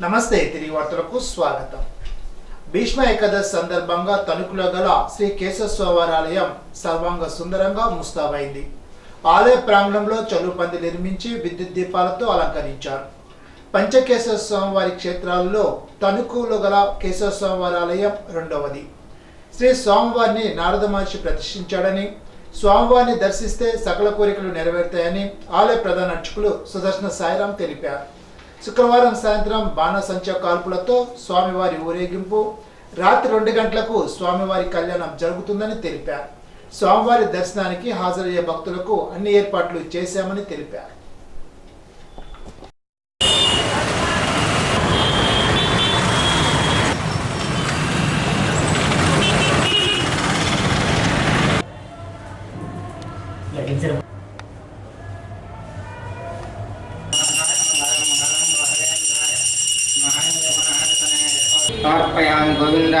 నమస్తే తిరిగి వార్తలకు స్వాగతం. భీష్మ ఏకాదశి సందర్భంగా తణుకులో గల శ్రీ కేశవస్వామి ఆలయం సర్వాంగ సుందరంగా ముస్తాబైంది. ఆలయ ప్రాంగణంలో చలువు పంది నిర్మించి విద్యుత్ దీపాలతో అలంకరించారు. పంచకేశవ స్వామివారి క్షేత్రాలలో తణుకులో గల కేశవస్వామి ఆలయం రెండవది. శ్రీ స్వామివారిని నారద మహర్షి ప్రతిష్ఠించాడని, స్వామివారిని దర్శిస్తే సకల కోరికలు నెరవేరుతాయని ఆలయ ప్రధాన అర్చకులు సుదర్శన సాయిరాం తెలిపారు. శుక్రవారం సాయంత్రం బాణసంచా కాల్పులతో స్వామివారి ఊరేగింపు, రాత్రి 2 గంటలకు స్వామివారి కళ్యాణం జరుగుతుందని తెలిపారు. స్వామివారి దర్శనానికి హాజరయ్యే భక్తులకు అన్ని ఏర్పాట్లు చేశామని తెలిపారు. సమర్పయామి గోవింద.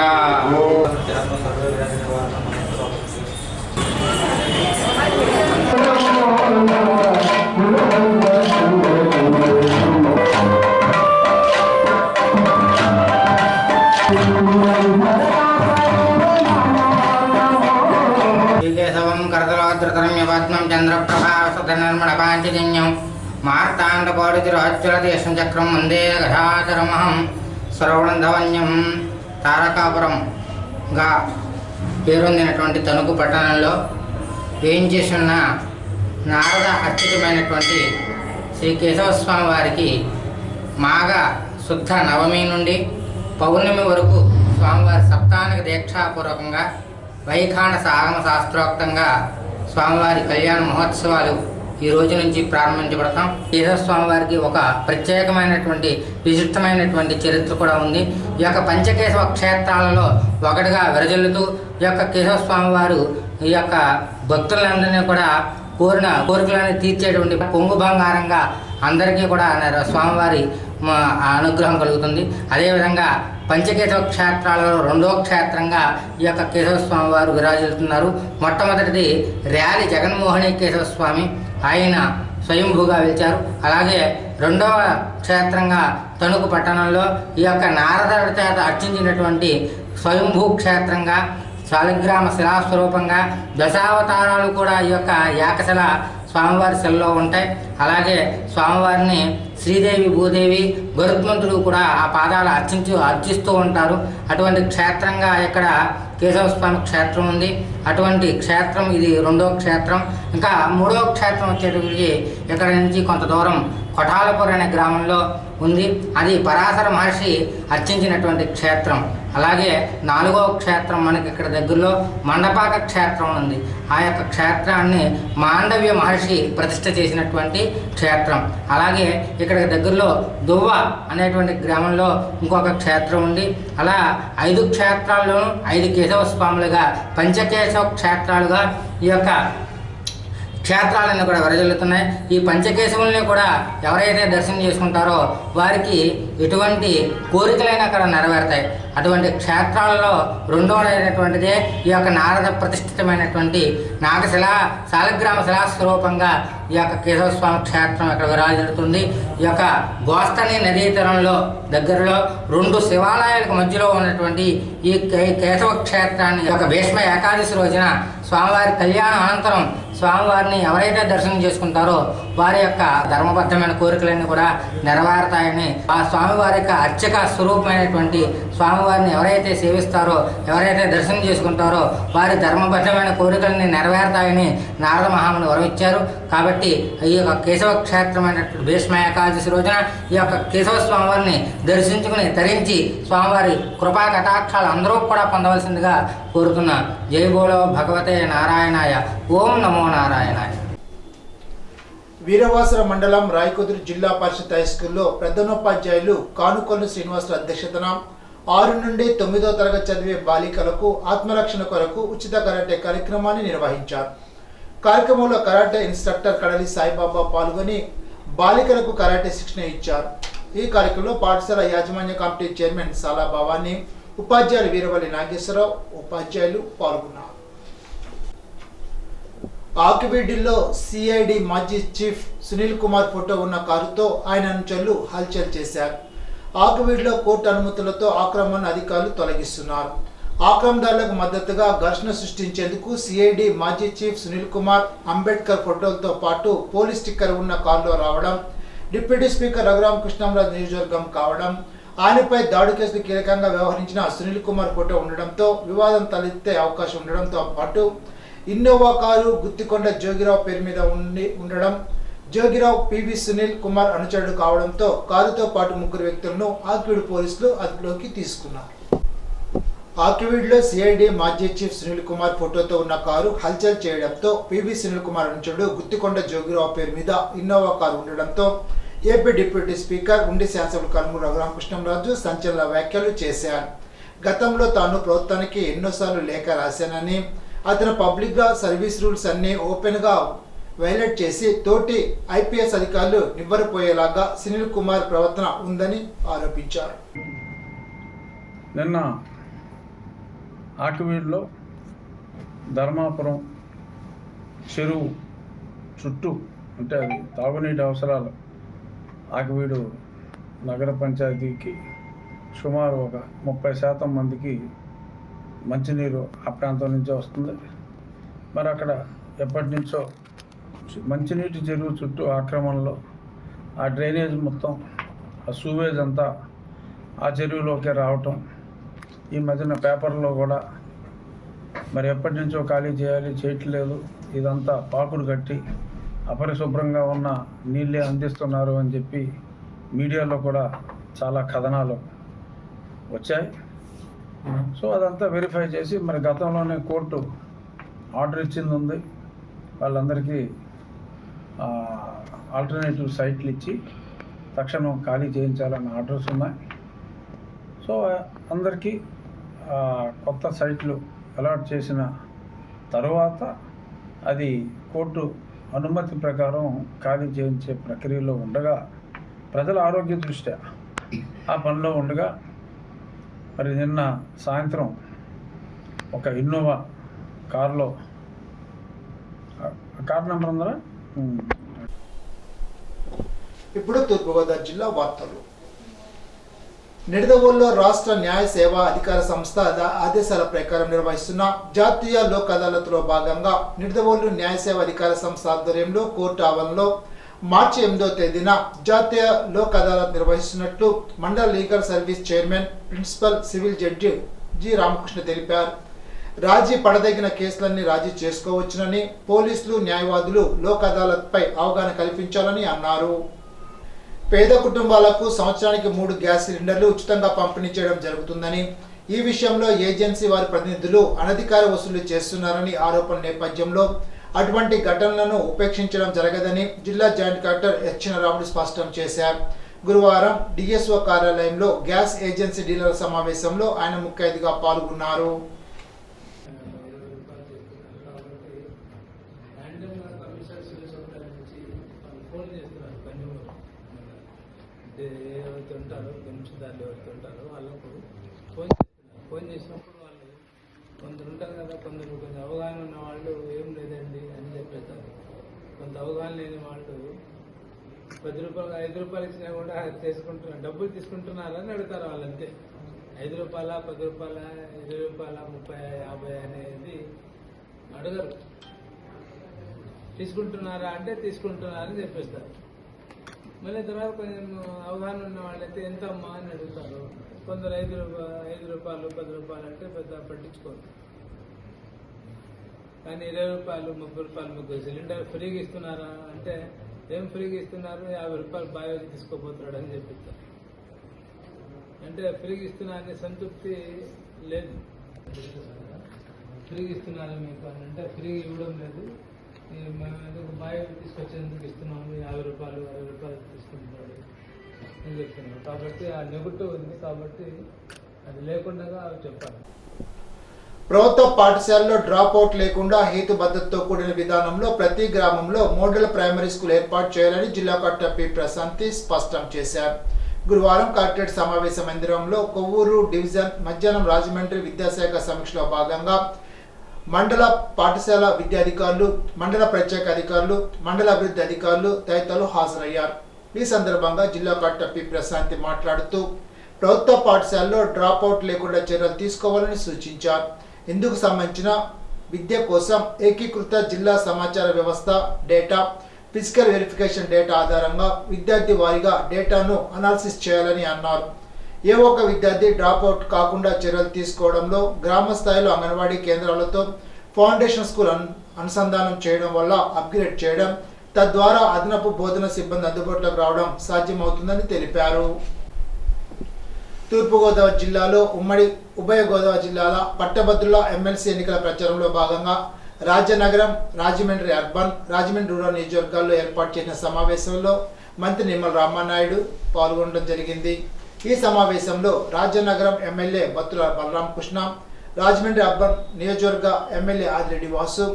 శ్రీకేశవం కరతలోద్రతరమ్యపద్మం చంద్రప్రభావసధనర్మణపాంచజన్యం మార్తాండకోటితిరోజ్వలదేశం చక్రం వందే గదాధరమహం సర్వనందవన్యం. తారకాపురంగా పేరొందినటువంటి తణుకు పట్టణంలో వేయించేసిన నారద అర్చితమైనటువంటి శ్రీ కేశవస్వామి వారికి మాఘ శుద్ధ నవమి నుండి పౌర్ణమి వరకు స్వామివారి సప్తానిక దీక్షాపూర్వకంగా వైఖానస ఆగమ శాస్త్రోక్తంగా స్వామివారి కళ్యాణ మహోత్సవాలు ఈ రోజు నుంచి ప్రారంభించబడతాం. కేశవస్వామి వారికి ఒక ప్రత్యేకమైనటువంటి విశిష్టమైనటువంటి చరిత్ర కూడా ఉంది. ఈ యొక్క పంచకేశవ క్షేత్రాలలో ఒకటిగా విరజిల్లుతూ ఈ యొక్క కేశవస్వామి వారు ఈ యొక్క భక్తులందరినీ కూడా కోరిన కోరికలను తీర్చేటువంటి పొంగు బంగారంగా అందరికీ కూడా స్వామివారి అనుగ్రహం కలుగుతుంది. అదేవిధంగా పంచకేశవ క్షేత్రాలలో రెండవ క్షేత్రంగా ఈ యొక్క కేశవస్వామి వారు విరాజిల్లుతున్నారు. మొట్టమొదటిది ర్యాలి జగన్మోహని కేశవస్వామి, ఆయన స్వయంభూగా వెలిచారు. అలాగే రెండవ క్షేత్రంగా తణుకు పట్టణంలో ఈ యొక్క నారదుడి చేత అర్చించినటువంటి స్వయంభూ క్షేత్రంగా శాలిగ్రామ శిలాస్వరూపంగా దశావతారాలు కూడా ఈ యొక్క ఏకశిల స్వామివారి శిలలో ఉంటాయి. అలాగే స్వామివారిని శ్రీదేవి భూదేవి గరుత్మంతుడు కూడా ఆ పాదాలు అర్చిస్తూ ఉంటారు. అటువంటి క్షేత్రంగా ఇక్కడ కేశవస్వామి క్షేత్రం ఉంది. అటువంటి క్షేత్రం ఇది రెండవ క్షేత్రం. ఇంకా మూడవ క్షేత్రం వచ్చేటప్పటికి ఇక్కడ నుంచి కొంత దూరం కొఠాలపూర్ అనే గ్రామంలో ఉంది. అది పరాశర మహర్షి అర్చించినటువంటి క్షేత్రం. అలాగే 4వ క్షేత్రం మనకి ఇక్కడ దగ్గరలో మండపాక క్షేత్రం ఉంది. ఆ యొక్క క్షేత్రాన్ని మాండవ్య మహర్షి ప్రతిష్ఠ చేసినటువంటి క్షేత్రం. అలాగే ఇక్కడ దగ్గరలో దువ్వ అనేటువంటి గ్రామంలో ఇంకొక క్షేత్రం ఉంది. అలా 5 క్షేత్రాల్లోనూ 5 కేశవ స్వాములుగా పంచకేశవ క్షేత్రాలుగా ఈ యొక్క క్షేత్రాలన్నీ కూడా విరజిల్లుతున్నాయి. ఈ పంచకేశవుల్ని కూడా ఎవరైతే దర్శనం చేసుకుంటారో వారికి ఎటువంటి కోరికలైనా అక్కడ నెరవేరుతాయి. అటువంటి క్షేత్రాలలో రెండవదైనటువంటిదే ఈ యొక్క నారద ప్రతిష్ఠితమైనటువంటి నాగశిల శాలిగ్రామ శిలాస్వరూపంగా ఈ యొక్క కేశవస్వామి క్షేత్రం ఇక్కడ విరాజిల్లుతుంది. ఈ యొక్క గోస్తని నదీ తీరంలో దగ్గరలో 2 శివాలయాలకు మధ్యలో ఉన్నటువంటి ఈ కేశవ క్షేత్రాన్ని ఈ యొక్క భీష్మ ఏకాదశి రోజున స్వామివారి కళ్యాణం అనంతరం స్వామివారిని ఎవరైతే దర్శనం చేసుకుంటారో వారి యొక్క ధర్మబద్ధమైన కోరికలన్నీ కూడా నెరవేరుతాయని, ఆ స్వామివారి యొక్క అర్చక స్వరూపమైనటువంటి స్వామివారిని ఎవరైతే సేవిస్తారో ఎవరైతే దర్శనం చేసుకుంటారో వారి ధర్మబద్ధమైన కోరికలని నెరవేరుతాయని నారద మహాముని వరమిచ్చారు. కాబట్టి ఈ యొక్క కేశవ క్షేత్రమైనటువంటి భీష్మ ఏకాదశి రోజున ఈ యొక్క కేశవ స్వామివారిని దర్శించుకుని తరించి స్వామివారి కృపా కటాక్షాలు అందరూ కూడా పొందవలసిందిగా కోరుతున్నా. జై బోలో భగవతే నారాయణాయ. ఓం నమో నారాయణాయ. వీరవాసర మండలం రాయకుదురు జిల్లా పరిషత్ హైస్కూల్లో ప్రధానోపాధ్యాయులు కానుకొల్లు శ్రీనివాసుల అధ్యక్షతన 6 నుండి 9వ తరగతి చదివే బాలికలకు ఆత్మరక్షణ కొరకు ఉచిత కరాటే కార్యక్రమాన్ని నిర్వహించారు. కార్యక్రమంలో కరాటే ఇన్స్ట్రక్టర్ కడలి సాయిబాబా పాల్గొని బాలికలకు కరాటే శిక్షణ ఇచ్చారు. ఈ కార్యక్రమంలో పాఠశాల యాజమాన్య కమిటీ చైర్మన్ సాలా భవానీ, ఉపాధ్యాయులు వీరవల్లి నాగేశ్వరరావు, ఉపాధ్యాయులు పాల్గొన్నారు. ఆకివీడిలో సిఐడి మాజీ చీఫ్ సునీల్ కుమార్ ఫోటో ఉన్న కారుతో ఆయన అనుచరులు హల్చల్ చేశారు. ఆకువీడులో కోర్టు అనుమతులతో ఆక్రమణ అధికారులు తొలగిస్తున్నారు. ఆక్రమణదారులకు మద్దతుగా ఘర్షణ సృష్టించేందుకు సిఐడి మాజీ చీఫ్ సునీల్ కుమార్ అంబేద్కర్ ఫోటోలతో పాటు పోలీస్ స్టిక్కర్ ఉన్న కారులో రావడం, డిప్యూటీ స్పీకర్ రఘురామకృష్ణంరాజు నియోజకవర్గం కావడం, ఆయనపై దాడి కేసులు కీలకంగా వ్యవహరించిన సునీల్ కుమార్ ఫోటో ఉండడంతో వివాదం తలెత్తే అవకాశం ఉండడంతో పాటు ఇన్నోవా కారు గుత్తికొండ జోగిరావు పేరు మీద ఉండడం, జోగిరావు పివి సునీల్ కుమార్ అనుచరుడు కావడంతో కారుతో పాటు 3 వ్యక్తులను ఆకివీడు పోలీసులు అదుపులోకి తీసుకున్నారు. ఆకివీడులో సిఐడి మాజీ చీఫ్ సునీల్ కుమార్ ఫోటోతో ఉన్న కారు హల్చల్ చేయడంతో పివి సునీల్ కుమార్ అనుచరుడు గుత్తికొండ జోగిరావు పేరు మీద ఇన్నోవా కారు ఉండడంతో ఏపీ డిప్యూటీ స్పీకర్ ఉండి శాసనసభ్యులు కనుమూరి రఘురామకృష్ణంరాజు సంచలన వ్యాఖ్యలు చేశారు. గతంలో తాను ప్రభుత్వానికి ఎన్నోసార్లు లేఖ రాశానని, అతను పబ్లిక్గా సర్వీస్ రూల్స్ అన్ని ఓపెన్గా వైలేట్ చేసి తోటి ఐపీఎస్ అధికారులు నివ్వరపోయేలాగా సునీల్ కుమార్ ప్రవర్తన ఉందని ఆరోపించారు. నిన్న ఆకివీడులో ధర్మాపురం చెరువు చుట్టూ అంటే అది తాగునీటి అవసరాలు ఆకివీడు నగర పంచాయతీకి సుమారు ఒక 30% మందికి మంచినీరు ఆ ప్రాంతం నుంచే వస్తుంది. మరి అక్కడ ఎప్పటి నుంచో మంచినీటి చెరువు చుట్టూ ఆక్రమణలో ఆ డ్రైనేజ్ మొత్తం ఆ సూవేజ్ అంతా ఆ చెరువులోకి రావటం, ఈ మధ్యన పేపర్లో కూడా మరి ఎప్పటి నుంచో ఖాళీ చేయట్లేదు, ఇదంతా పాకుడు కట్టి అపరిశుభ్రంగా ఉన్న నీళ్ళే అందిస్తున్నారు అని చెప్పి మీడియాలో కూడా చాలా కథనాలు వచ్చాయి. సో అదంతా వెరిఫై చేసి మరి గతంలోనే కోర్టు ఆర్డర్ ఇచ్చింది ఉంది, వాళ్ళందరికీ ఆల్టర్నేటివ్ సైట్లు ఇచ్చి తక్షణం ఖాళీ చేయించాలన్న ఆర్డర్స్ ఉన్నాయి. సో అందరికీ కొత్త సైట్లు అలాట్ చేసిన తర్వాత అది కోర్టు అనుమతి ప్రకారం ఖాళీ చేయించే ప్రక్రియలో ఉండగా, ప్రజల ఆరోగ్య దృష్ట్యా ఆ పనిలో ఉండగా మరి నిన్న సాయంత్రం ఒక ఇన్నోవా కారులో కార్ నెంబర్ ఉందా. ఇప్పుడు తూర్పుగోదావరి జిల్లా వార్తలు. నిడదవోలులో రాష్ట్ర న్యాయ సేవా అధికార సంస్థ ఆదేశాల ప్రకారం నిర్వహిస్తున్న జాతీయ లోక్ అదాలత్లో భాగంగా నిడదవోలు న్యాయ సేవా అధికార సంస్థ ఆధ్వర్యంలో కోర్టు ఆవరణలో మార్చి 8వ తేదీన జాతీయ లోక్ అదాలత్ నిర్వహిస్తున్నట్లు మండల legal service chairman principal civil judge G Ramakrishna తెలిపారు. రాజీ పడదగిన కేసులన్నీ రాజీ చేసుకోవచ్చునని, పోలీసులు న్యాయవాదులు లోక్ అదాలత్ పై అవగాహన కల్పించాలని అన్నారు. పేద కుటుంబాలకు సంవత్సరానికి 3 గ్యాస్ సిలిండర్లు ఉచితంగా పంపిణీ చేయడం జరుగుతుందని, ఈ విషయంలో ఏజెన్సీ వారి ప్రతినిధులు అనధికార వసూలు చేస్తున్నారని ఆరోపణల నేపథ్యంలో అటువంటి ఘటనలను ఉపేక్షించడం జరగదని జిల్లా జాయింట్ కలెక్టర్ హెచ్ రాముడు స్పష్టం చేశారు. గురువారం డిఎస్ఓ కార్యాలయంలో గ్యాస్ ఏజెన్సీ డీలర్ల సమావేశంలో ఆయన ముఖ్య అతిథిగా పాల్గొన్నారు. ఎవరైతే ఉంటారో పెన్షన్దారులు ఎవరైతే ఉంటారో వాళ్ళకు ఫోన్ చేసినప్పుడు వాళ్ళు కొందరు ఉంటారు కదా, కొందరు కొంచెం అవగాహన ఉన్న వాళ్ళు ఏం లేదండి అని చెప్పేస్తారు. కొంత అవగాహన లేని వాళ్ళు 10 రూపాయలు 5 రూపాయలు ఇచ్చినా కూడా చేసుకుంటున్నారు, డబ్బులు తీసుకుంటున్నారని అడుగుతారు. వాళ్ళంతే 5 రూపాయల 10 రూపాయల 20 రూపాయల 30 50 అనేది అడగరు. తీసుకుంటున్నారా అంటే తీసుకుంటున్నారని చెప్పేస్తారు. మళ్ళీ తర్వాత కొంచెం అవగాహన ఉన్న వాళ్ళైతే ఎంత అమ్మా అని అడుగుతారు. కొందరు 5 రూపాయలు 10 రూపాయలు అంటే పెద్ద పట్టించుకోరు. కానీ 20 రూపాయలు 30 రూపాయలు మీకు సిలిండర్ ఫ్రీగా ఇస్తున్నారా అంటే ఏం ఫ్రీగా ఇస్తున్నారు, 50 రూపాయలు బాగా తీసుకోపోతున్నాడు అని చెప్పిస్తారు. అంటే ఫ్రీగా ఇస్తున్నారనే సంతృప్తి లేదు. ఫ్రీగా ఇస్తున్నారా మీకు అని అంటే ఫ్రీగా ఇవ్వడం లేదు, మేము ఎందుకు బాగా తీసుకొచ్చేందుకు ఇస్తున్నాము, 50 రూపాయలు 60 రూపాయలు తీసుకుంటున్నాడు అని చెప్తున్నారు. కాబట్టి ఆ నెగటివ్ ఉంది, కాబట్టి అది లేకుండా చెప్పాలి. ప్రభుత్వ పాఠశాలలో డ్రాప్ అవుట్ లేకుండా హేతుబద్ధతతో కూడిన విధానంలో ప్రతి గ్రామంలో మోడల్ ప్రైమరీ స్కూల్ ఏర్పాటు చేయాలని జిల్లా కలెక్టర్ పి ప్రశాంతి స్పష్టం చేశారు. గురువారం కలెక్టరేట్ సమావేశ మందిరంలో కొవ్వూరు డివిజన్ మధ్యాహ్నం రాజమండ్రి విద్యాశాఖ సమీక్షలో భాగంగా మండల పాఠశాల విద్యాధికారులు, మండల ప్రత్యేక అధికారులు, మండల అభివృద్ధి అధికారులు తదితరులు హాజరయ్యారు. ఈ సందర్భంగా జిల్లా కలెక్టర్ పి ప్రశాంతి మాట్లాడుతూ ప్రభుత్వ పాఠశాలలో డ్రాప్ అవుట్ లేకుండా చర్యలు తీసుకోవాలని సూచించారు. ఇందుకు సంబంధించిన విద్య కోసం ఏకీకృత జిల్లా సమాచార వ్యవస్థ డేటా, ఫిజికల్ వెరిఫికేషన్ డేటా ఆధారంగా విద్యార్థి వారీగా డేటాను అనాలిసిస్ చేయాలని అన్నారు. ఏ ఒక్క విద్యార్థి డ్రాప్ అవుట్ కాకుండా చర్యలు తీసుకోవడంలో గ్రామ స్థాయిలో అంగన్వాడీ కేంద్రాలతో ఫౌండేషన్ స్కూల్ అనుసంధానం చేయడం వల్ల అప్గ్రేడ్ చేయడం, తద్వారా అదనపు బోధన సిబ్బంది అందుబాటులోకి రావడం సాధ్యమవుతుందని తెలిపారు. తూర్పుగోదావరి జిల్లాలో ఉభయ గోదావరి జిల్లాల పట్టభద్రుల ఎమ్మెల్సీ ఎన్నికల ప్రచారంలో భాగంగా రాజనగరం, రాజమండ్రి అర్బన్, రాజమండ్రి రూరల్ నియోజకవర్గాల్లో ఏర్పాటు చేసిన సమావేశంలో మంత్రి నిమ్మల రామానాయుడు పాల్గొనడం జరిగింది. ఈ సమావేశంలో రాజనగరం ఎమ్మెల్యే బత్తుల బలరామకృష్ణ, రాజమండ్రి అర్బన్ నియోజకవర్గ MLA Adireddy Vasu,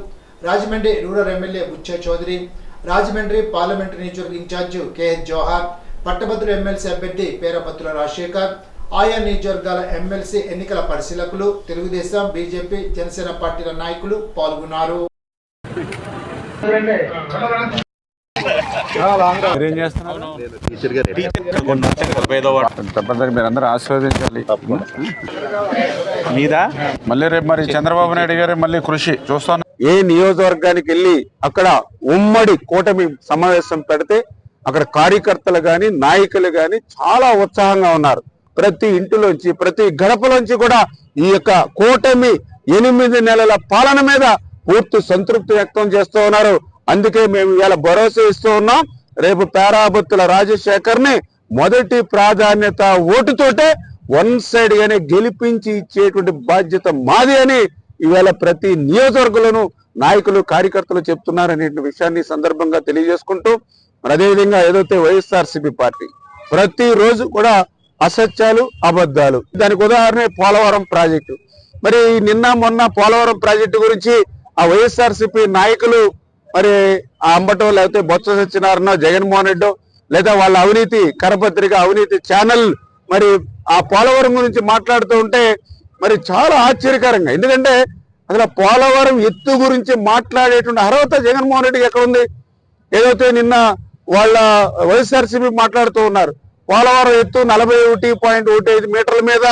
Rajahmundry rural MLA Butchaiah Chowdary, Rajahmundry parliamentary నియోజకవర్గ ఇన్ఛార్జి కెహెచ్ జోహార్, పట్టభద్రుల ఎమ్మెల్సీ అభ్యర్థి పేరబత్తుల రాజశేఖర్, ఆయా నియోజకవర్గాల ఎమ్మెల్సీ ఎన్నికల పరిశీలకులు, తెలుగుదేశం, బీజేపీ, జనసేన పార్టీల నాయకులు పాల్గొన్నారు. మీరందరూ ఆశీర్వదించాలి. మీద మళ్ళీ రేపు మరి చంద్రబాబు నాయుడు గారు మళ్ళీ కృషి చూస్తాను. ఏ నియోజకవర్గానికి వెళ్ళి అక్కడ ఉమ్మడి కూటమి సమావేశం పెడితే అక్కడ కార్యకర్తలు గాని నాయకులు గాని చాలా ఉత్సాహంగా ఉన్నారు. ప్రతి ఇంటిలోంచి ప్రతి గడపలోంచి కూడా ఈ యొక్క కూటమి 8 నెలల పాలన మీద పూర్తి సంతృప్తి వ్యక్తం చేస్తూ ఉన్నారు. అందుకే మేము ఇవాళ భరోసా ఇస్తూ ఉన్నాం. రేపు పేరాబత్తుల రాజశేఖర్ ని మొదటి ప్రాధాన్యత ఓటుతోటే వన్ సైడ్ గానే గెలిపించి ఇచ్చేటువంటి బాధ్యత మాది అని ఇవాళ ప్రతి నియోజకవర్గంలోనూ నాయకులు కార్యకర్తలు చెప్తున్నారనే విషయాన్ని సందర్భంగా తెలియజేసుకుంటూ, అదేవిధంగా ఏదైతే వైఎస్ఆర్సీపీ పార్టీ ప్రతిరోజు కూడా అసత్యాలు, అబద్ధాలు, దానికి ఉదాహరణ పోలవరం ప్రాజెక్టు. మరి నిన్న మొన్న పోలవరం ప్రాజెక్టు గురించి ఆ వైఎస్ఆర్సీపీ నాయకులు మరి ఆ అంబటో లేకపోతే బొత్స సత్యనారాయణ, జగన్మోహన్ రెడ్డి లేదా వాళ్ళ అవినీతి కరపత్రిక, అవినీతి ఛానల్ మరి ఆ పోలవరం గురించి మాట్లాడుతూ ఉంటే మరి చాలా ఆశ్చర్యకరంగా, ఎందుకంటే అసలు పోలవరం ఎత్తు గురించి మాట్లాడేటువంటి అర్హత జగన్మోహన్ రెడ్డికి ఎక్కడ ఉంది? ఏదైతే నిన్న వాళ్ళ వైఎస్ఆర్సీపీ మాట్లాడుతూ ఉన్నారు, పోలవరం ఎత్తు 41.15 మీటర్ల మీద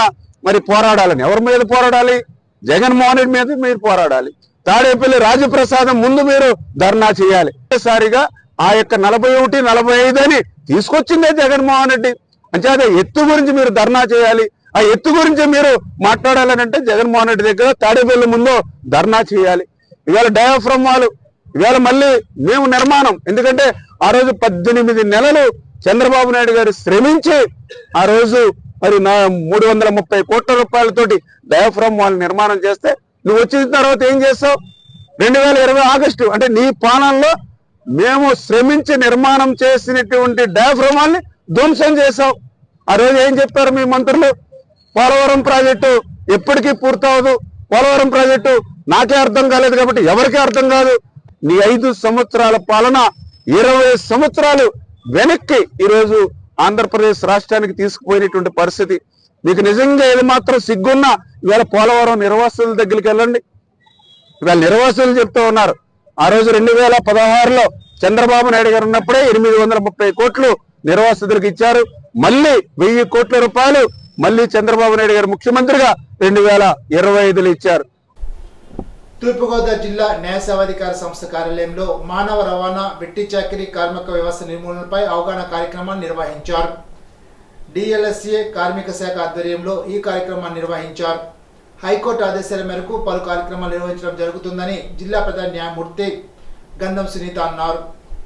మరి పోరాడాలని. ఎవరి మీద పోరాడాలి? జగన్మోహన్ రెడ్డి మీద మీరు పోరాడాలి. తాడేపల్లి రాజప్రసాదం ముందు మీరు ధర్నా చేయాలి. ఒక్కసారిగా ఆ యొక్క 41, 45 అని తీసుకొచ్చిందే జగన్మోహన్ రెడ్డి. అంచేత ఎత్తు గురించి మీరు ధర్నా చేయాలి. ఆ ఎత్తు గురించి మీరు మాట్లాడాలని అంటే జగన్మోహన్ రెడ్డి దగ్గర తాడేపల్లి ముందు ధర్నా చేయాలి. ఇవాళ డయాఫ్రమ్ వాళ్ళు ఇవాళ మళ్ళీ మేము నిర్మాణం, ఎందుకంటే ఆ రోజు 18 నెలలు చంద్రబాబు నాయుడు గారు శ్రమించి ఆ రోజు మరి 330 కోట్ల రూపాయలతోటి డయాఫ్రమ్ వాళ్ళు నిర్మాణం చేస్తే నువ్వు వచ్చిన తర్వాత ఏం చేస్తావు? 2020 ఆగస్టు అంటే నీ పాలనలో మేము శ్రమించి నిర్మాణం చేసినటువంటి డయాఫ్రమ్ వాళ్ళని ధ్వంసం చేశావు. ఆ రోజు ఏం చెప్పారు మీ మంత్రులు? పోలవరం ప్రాజెక్టు ఎప్పటికీ పూర్తవదు, పోలవరం ప్రాజెక్టు నాకే అర్థం కాలేదు కాబట్టి ఎవరికీ అర్థం కాదు. నీ 5 సంవత్సరాల పాలన 20 సంవత్సరాలు వెనక్కి ఈరోజు ఆంధ్రప్రదేశ్ రాష్ట్రానికి తీసుకుపోయినటువంటి పరిస్థితి. మీకు నిజంగా ఏది మాత్రం సిగ్గున్నా ఇవాళ పోలవరం నిర్వాసితుల దగ్గరికి వెళ్ళండి. ఇవాళ నిర్వాసితులు చెప్తూ ఉన్నారు, ఆ రోజు 2016లో చంద్రబాబు నాయుడు గారు ఉన్నప్పుడే 830 కోట్లు నిర్వాసితులకు ఇచ్చారు. మళ్ళీ 1000 కోట్ల రూపాయలు మళ్ళీ చంద్రబాబు నాయుడు గారు ముఖ్యమంత్రిగా 2025లో ఇచ్చారు. తూర్పుగోదావరి జిల్లా న్యాయ సేవాధికార సంస్థ కార్యాలయంలో మానవ రవాణా, వెట్టి చాకిరీ, కార్మిక వ్యవస్థ నిర్మూలనపై అవగాహన కార్యక్రమాన్ని నిర్వహించారు. డిఎల్ఎస్ఏ కార్మిక శాఖ ఆధ్వర్యంలో ఈ కార్యక్రమాన్ని నిర్వహించారు. హైకోర్టు ఆదేశాల మేరకు పలు కార్యక్రమాలు నిర్వహించడం జరుగుతుందని జిల్లా ప్రధాన న్యాయమూర్తి గంధం సునీత అన్నారు.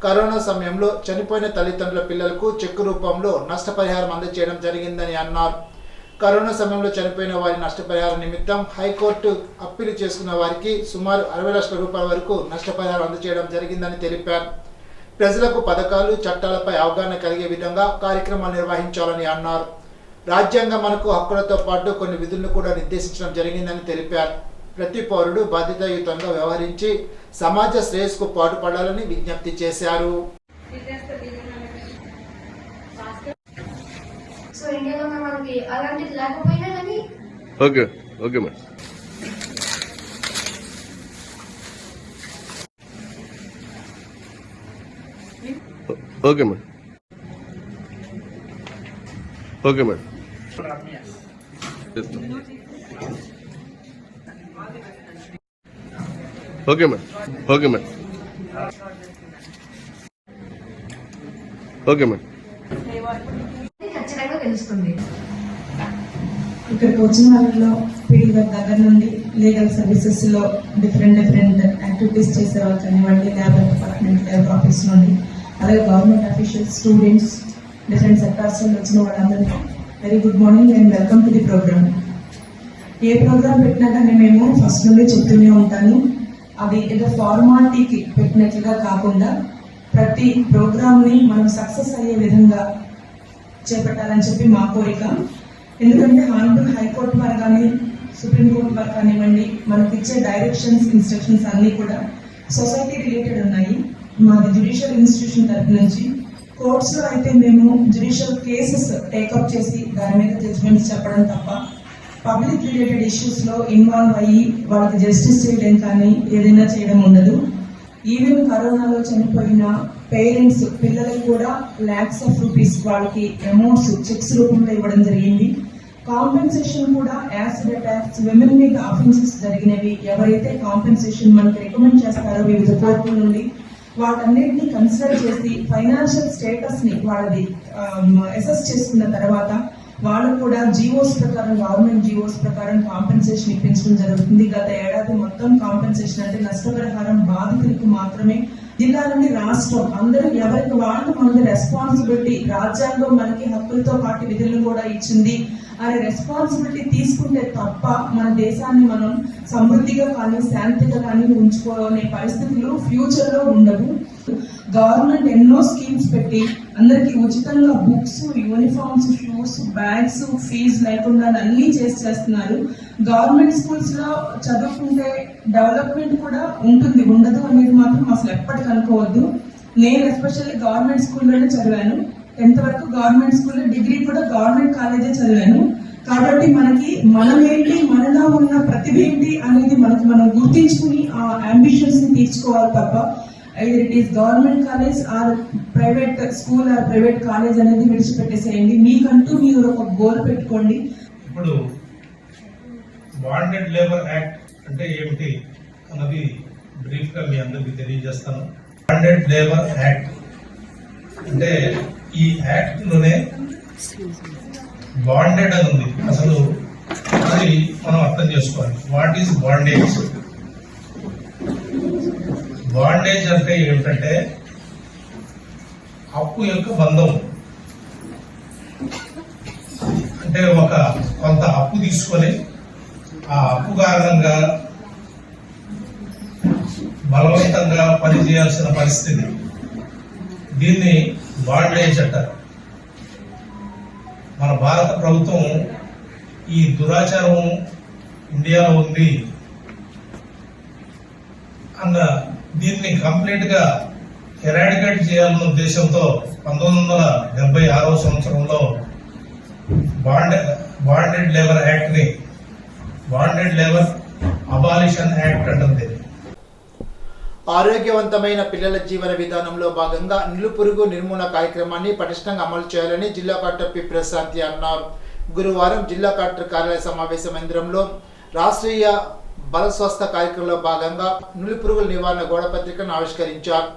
కరోనా సమయంలో చనిపోయిన తల్లిదండ్రుల పిల్లలకు చెక్కు రూపంలో నష్టపరిహారం అందజేయడం జరిగిందని అన్నారు. కరోనా సమయంలో చనిపోయిన వారి నష్టపరిహారం నిమిత్తం హైకోర్టు అప్పీలు చేసుకున్న వారికి సుమారు 60 లక్షల రూపాయల వరకు నష్టపరిహారం అందజేయడం జరిగిందని తెలిపారు. ప్రజలకు పథకాలు, చట్టాలపై అవగాహన కలిగే విధంగా కార్యక్రమాలు నిర్వహించాలని అన్నారు. రాజ్యాంగం మనకు హక్కులతో పాటు కొన్ని విధులను కూడా నిర్దేశించడం జరిగిందని తెలిపారు. ప్రతి పౌరుడు బాధ్యతాయుతంగా వ్యవహరించి సమాజ శ్రేయస్సుకు పాటుపడాలని విజ్ఞప్తి చేశారు. సో ఇండియాలో మనకి అలాంటిది లేకపోయినా కానీ okay madam. Okay madam. Okay madam okay madam okay madam okay madam ఖచ్చితంగా తెలుస్తుంది. ఇక్కడికి వచ్చిన వాళ్ళలో పీడీ వర్క్ దగ్గర నుండి లీగల్ సర్వీసెస్ లో డిఫరెంట్ యాక్టివిటీస్ చేసే వాళ్ళు కానివ్వండి, లేబర్ డిపార్ట్మెంట్, లేబర్ ఆఫీస్ నుండి, అలాగే government officials, students, different sectors నుండి వచ్చిన వాళ్ళందరికీ very good morning and welcome to the programme. ఏ ప్రోగ్రామ్ పెట్టినా కానీ మేము ఫస్ట్ నుండి చెప్తూనే ఉంటాను, అది ఏదో ఫార్మాలిటీకి పెట్టినట్లుగా కాకుండా ప్రతి ప్రోగ్రామ్ ని మనం సక్సెస్ అయ్యే విధంగా చేపట్టాలని చెప్పి మా కోరిక. ఎందుకంటే హానరబుల్ హైకోర్టు వారు కానీ, సుప్రీంకోర్టు వారు కానివ్వండి, మనకి ఇచ్చే డైరెక్షన్స్, ఇన్స్ట్రక్షన్స్ అన్నీ కూడా సొసైటీ రిలేటెడ్ ఉన్నాయి. మాది జ్యుడిషియల్ ఇన్స్టిట్యూషన్ తరఫు నుంచి కోర్ట్స్ లో అయితే మేము జ్యుడిషియల్ కేసెస్ టేకప్ చేసి దాని మీద జడ్జ్మెంట్స్ చెప్పడం తప్ప పబ్లిక్ రిలేటెడ్ ఇష్యూస్ లో ఇన్వాల్వ్ అయ్యి వాళ్ళకి జస్టిస్ చేయడం కానీ ఏదైనా చేయడం ఉండదు. ఈవెన్ కరోనాలో చనిపోయిన పేరెంట్స్ పిల్లలకి కూడా lakhs of rupees వాళ్ళకి అమౌంట్స్ చెక్స్ రూపంలో ఇవ్వడం జరిగింది. కాంపెన్సేషన్ కూడా యాసిడ్ అటాక్స్, విమెన్ మీద అఫెన్సెస్ జరిగినవి ఎవరైతే కాంపెన్సేషన్ మనకి రికమెండ్ చేస్తారో వివిధ కోర్టుల నుండి వాటన్నిటిని కన్సిడర్ చేసి ఫైనాన్షియల్ స్టేటస్ ని వాళ్ళది అసెస్ చేసుకున్న తర్వాత వాళ్ళకు కూడా జీవోస్ ప్రకారం, గవర్నమెంట్ జీవోస్ ప్రకారం కాంపెన్సేషన్ ఇప్పించడం జరుగుతుంది. గత ఏడాది మొత్తం కాంపెన్సేషన్ అంటే నష్టపరిహారం బాధితులకు మాత్రమే జిల్లా నుండి రాష్ట్రం అందరూ ఎవరికి వాళ్ళు మనకి రెస్పాన్సిబిలిటీ, రాజ్యాంగం మనకి హక్కులతో పాటు విధులను కూడా ఇచ్చింది అనే రెస్పాన్సిబిలిటీ తీసుకుంటే తప్ప మన దేశాన్ని మనం సమృద్ధిగా కానీ శాంతిగా కానీ ఉంచుకోనే పరిస్థితులు ఫ్యూచర్ లో ఉండవు. గవర్నమెంట్ ఎన్నో స్కీమ్స్ పెట్టి అందరికి ఉచితంగా books, uniforms, shoes, bags, fees లేకుండా అన్ని చేస్తున్నారు. గవర్నమెంట్ స్కూల్స్ లో చదువుకుంటే డెవలప్మెంట్ కూడా ఉంటుంది, ఉండదు అనేది మాత్రం అసలు ఎప్పటికీ అనుకోవద్దు. నేను ఎస్పెషల్లీ గవర్నమెంట్ స్కూల్లోనే చదివాను. 10th వరకు గవర్నమెంట్ స్కూల్లో, డిగ్రీ కూడా గవర్నమెంట్ కాలేజే చదివాను. కాబట్టి మనకి మనమేంటి, మనలో ఉన్న ప్రతిభ ఏంటి అనేది మనం గుర్తించుకుని ఆ అంబిషన్స్ ని తీర్చుకోవాలి తప్ప either it is government college or private school or private college అనేది విడిచిపెట్టేసేయండి. మీకంటూ మీరు ఒక గోల్ పెట్టుకోండి. ఇప్పుడు బాండెడ్ లేబర్ యాక్ట్ అంటే ఏమిటి అన్నది బ్రీఫ్ గా మీ అందరికి తెలియజేస్తాను. బాండెడ్ లేబర్ యాక్ట్ అంటే ఈ యాక్ట్ లోనే బాండెడ్ అని ఉంది. అసలు అది మనం అర్థం చేసుకోవాలి. What is bondage? బాండేజ్ అంటే ఏమిటంటే అప్పు యొక్క బంధం. అంటే కొంత అప్పు తీసుకొని ఆ అప్పు కారణంగా బలవంతంగా పనిచేయాల్సిన పరిస్థితి, దీన్ని బాండేజ్ అంటారు. మన భారత ప్రభుత్వం ఈ దురాచారం ఇండియాలో ఉంది అన్న దీన్ని కంప్లీట్ గా ఎరాడికేట్ చేయాలన్న ఉద్దేశంతో 1976వ సంవత్సరంలో బాండెడ్ లేబర్ యాక్ట్ ని బాండెడ్ లేబర్ అబాలిషన్ యాక్ట్ అంటుంది. ఆరోగ్యవంతమైన పిల్లల జీవన విధానంలో భాగంగా నిలుపురుగు నిర్మూలన కార్యక్రమాన్ని పటిష్టంగా అమలు చేయాలని జిల్లా కలెక్టర్ పి ప్రశాంతి అన్నారు. గురువారం జిల్లా కలెక్టర్ కార్యాలయ సమావేశ మందిరంలో రాష్ట్రీయ బల స్వస్థ కార్యక్రమంలో భాగంగా నులిపురుగుల నివారణ గోడపత్రికను ఆవిష్కరించారు.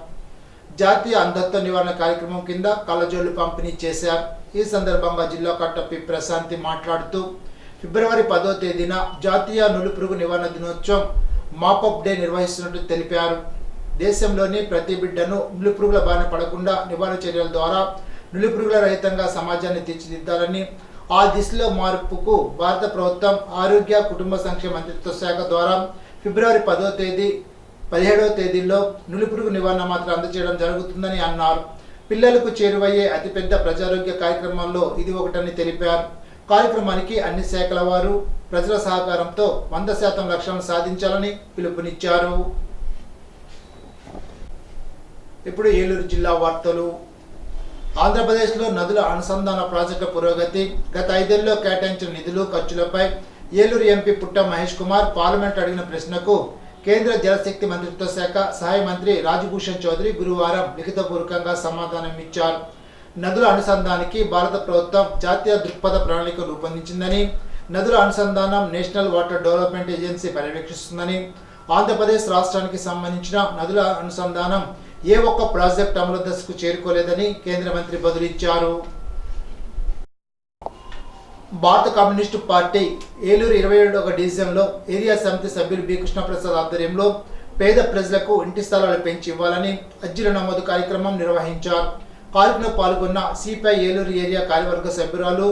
జాతీయ అంధత్వ నివారణ కార్యక్రమం కింద కళ్ళజోళ్లు పంపిణీ చేశారు. ఈ సందర్భంగా జిల్లా కలెక్టర్ పి ప్రశాంతి మాట్లాడుతూ ఫిబ్రవరి 10వ తేదీన జాతీయ నులిపురుగు నివారణ దినోత్సవం మాపప్ డే నిర్వహిస్తున్నట్టు తెలిపారు. దేశంలోని ప్రతి బిడ్డను నులిపురుగుల బారిన పడకుండా నివారణ చర్యల ద్వారా నులిపురుగుల రహితంగా సమాజాన్ని తీర్చిదిద్దాలని, ఆ దిశలో మార్పుకు భారత ప్రభుత్వం ఆరోగ్య కుటుంబ సంక్షేమ మంత్రిత్వ శాఖ ద్వారా ఫిబ్రవరి 10వ తేదీ 17వ తేదీల్లో నులిపురుగు నివారణ మాత్రం అందజేయడం జరుగుతుందని అన్నారు. పిల్లలకు చేరువయ్యే అతిపెద్ద ప్రజారోగ్య కార్యక్రమాల్లో ఇది ఒకటని తెలిపారు. కార్యక్రమానికి అన్ని శాఖల వారు ప్రజల సహకారంతో 100% లక్ష్యాలను సాధించాలని పిలుపునిచ్చారు. ఇప్పుడు ఏలూరు జిల్లా వార్తలు. ఆంధ్రప్రదేశ్లో నదుల అనుసంధాన ప్రాజెక్టుల పురోగతి, గత 5 ఏళ్లలో కేటాయించిన నిధులు, ఖర్చులపై ఏలూరు ఎంపీ పుట్ట మహేష్ కుమార్ పార్లమెంట్ అడిగిన ప్రశ్నకు కేంద్ర జలశక్తి మంత్రిత్వ శాఖ సహాయ మంత్రి రాజ్భూషణ్ చౌదరి గురువారం లిఖితపూర్వకంగా సమాధానం ఇచ్చారు. నదుల అనుసంధానానికి భారత ప్రభుత్వం జాతీయ దృక్పథ ప్రణాళిక రూపొందించిందని, నదుల అనుసంధానం నేషనల్ వాటర్ డెవలప్మెంట్ ఏజెన్సీ పర్యవేక్షిస్తుందని, ఆంధ్రప్రదేశ్ రాష్ట్రానికి సంబంధించిన నదుల అనుసంధానం ఏ ఒక్క ప్రాజెక్ట్ అమలు దశకు చేరుకోలేదని కేంద్ర మంత్రి బదులిచ్చారు. భారత కమ్యూనిస్టు పార్టీ ఏలూరు 27వ డివిజన్లో ఏరియా సమితి సభ్యులు బి కృష్ణప్రసాద్ ఆధ్వర్యంలో పేద ప్రజలకు ఇంటి స్థలాలు పెంచి ఇవ్వాలని అర్జీల నమోదు కార్యక్రమం నిర్వహించారు. కార్యక్రమంలో పాల్గొన్న సిపిఐ ఏలూరు ఏరియా కార్యవర్గ సభ్యురాలు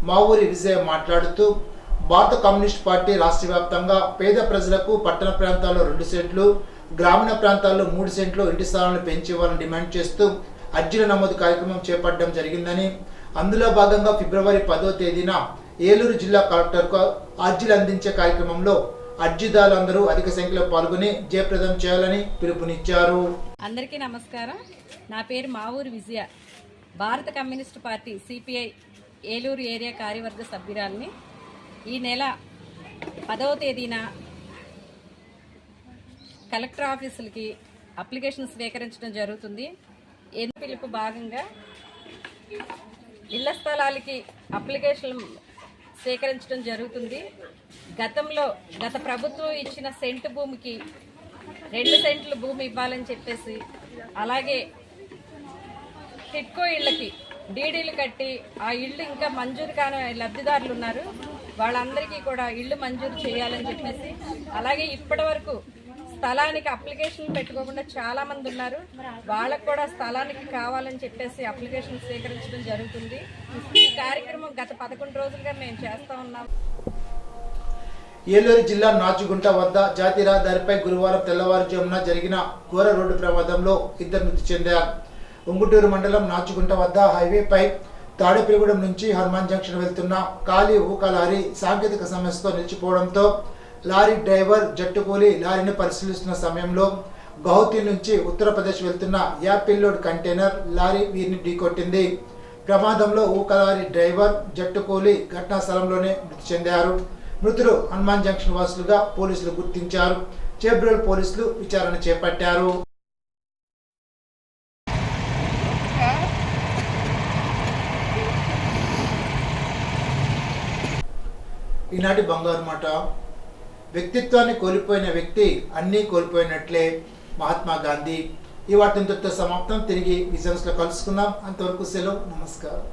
మావూరి విజయ మాట్లాడుతూ, భారత కమ్యూనిస్ట్ పార్టీ రాష్ట్ర వ్యాప్తంగా పేద ప్రజలకు పట్టణ ప్రాంతాల్లో 2 సెంట్లు, గ్రామీణ ప్రాంతాల్లో 3 సెంట్లు ఇంటి స్థలాలను పెంచి ఇవ్వాలని డిమాండ్ చేస్తూ అర్జీల నమోదు కార్యక్రమం చేపట్టడం జరిగిందని, అందులో భాగంగా ఫిబ్రవరి 10వ తేదీన ఏలూరు జిల్లా కలెక్టర్కు అర్జీలు అందించే కార్యక్రమంలో అర్జీదారులందరూ అధిక సంఖ్యలో పాల్గొని జయప్రదం చేయాలని పిలుపునిచ్చారు. అందరికీ నమస్కారం. నా పేరు మావూరి విజయ. భారత communist party CPI Eluru area కార్యవర్గ సభ్యురాలిని. ఈ నెల 10వ తేదీన కలెక్టర్ ఆఫీసులకి అప్లికేషన్ స్వీకరించడం జరుగుతుంది. పిలుపు భాగంగా ఇళ్ల స్థలాలకి అప్లికేషన్ సేకరించడం జరుగుతుంది. గత ప్రభుత్వం ఇచ్చిన సెంటు భూమికి 2 సెంట్లు భూమి ఇవ్వాలని చెప్పేసి, అలాగే టిట్కో ఇళ్ళకి డీడీలు కట్టి ఆ ఇళ్ళు ఇంకా మంజూరు కాని లబ్ధిదారులు ఉన్నారు, వాళ్ళందరికీ కూడా ఇళ్ళు మంజూరు చేయాలని చెప్పేసి, అలాగే ఇప్పటి వరకు స్థలానికి అప్లికేషన్ పెట్టుకోకుండా చాలా మంది ఉన్నారు, వాళ్ళకు కూడా స్థలానికి కావాలని చెప్పేసి అప్లికేషన్ స్వీకరించడం జరుగుతుంది. ఈ కార్యక్రమం గత 11 రోజులుగా మేము చేస్తా ఉన్నాం. ఏలూరు జిల్లా నాచుగుంట వద్ద జాతీయ రహదారిపై గురువారం తెల్లవారుజామున జరిగిన ఘోర రోడ్డు ప్రమాదంలో 2 మృతి చెందారు. ఉంగుటూరు మండలం నాచుగుంట వద్ద హైవేపై తాడేపల్లిగూడెం నుంచి హనుమాన్ జంక్షన్ వెళ్తున్న ఖాళీ ఊక లారీ సాంకేతిక సమస్యతో నిలిచిపోవడంతో లారీ డ్రైవర్ జట్టుకూలి లారీని పరిశీలిస్తున్న సమయంలో గౌహతి నుంచి ఉత్తరప్రదేశ్ వెళ్తున్న యాపిల్ లోడ్ కంటైనర్ లారీ వీరిని ఢీకొట్టింది. ప్రమాదంలో ఊక లారీ డ్రైవర్ జట్టుకూలి ఘటనా స్థలంలోనే మృతి చెందారు. మృతులు హనుమాన్ జంక్షన్ వాసులుగా పోలీసులు గుర్తించారు. చేబ్రోల్ పోలీసులు విచారణ చేపట్టారు. ఈనాటి బంగారు మాట. వ్యక్తిత్వాన్ని కోల్పోయిన వ్యక్తి అన్నీ కోల్పోయినట్లే. మహాత్మా గాంధీ. ఈ వార్తంతో సమాప్తం. తిరిగి విజన్స్ లో కలుసుకుందాం. అంతవరకు సెలవు. నమస్కారం.